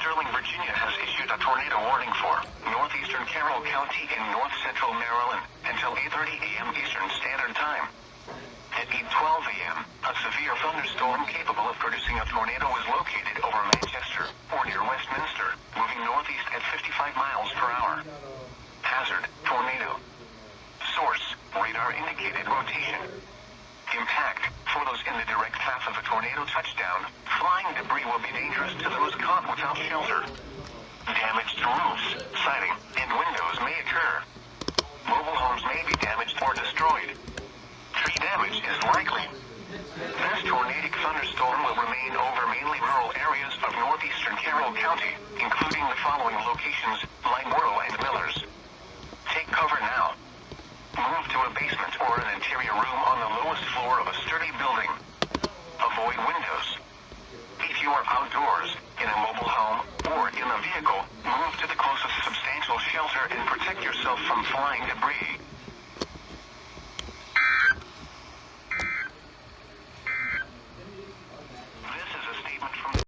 Sterling, Virginia has issued a tornado warning for northeastern Carroll County in north-central Maryland until 8:30 a.m. Eastern Standard Time. At 8:12 a.m., a severe thunderstorm capable of producing a tornado was located over Manchester, or near Westminster, moving northeast at 55 miles per hour. Hazard, tornado. Source, radar indicated rotation. Impact, for those in the direct path of a tornado touchdown, flying debris will be dangerous to those caught without shelter. Damage to roofs, siding, and windows may occur. Mobile homes may be damaged or destroyed. Tree damage is likely. This tornadic thunderstorm will remain over mainly rural areas of northeastern Carroll County, including the following locations: Lightboro and Millers. Take cover now. Move to a basement or an interior room on the lowest floor of a sturdy building. Avoid windows. If you are outdoors, in a mobile home, or in a vehicle, move to the closest substantial shelter and protect yourself from flying debris.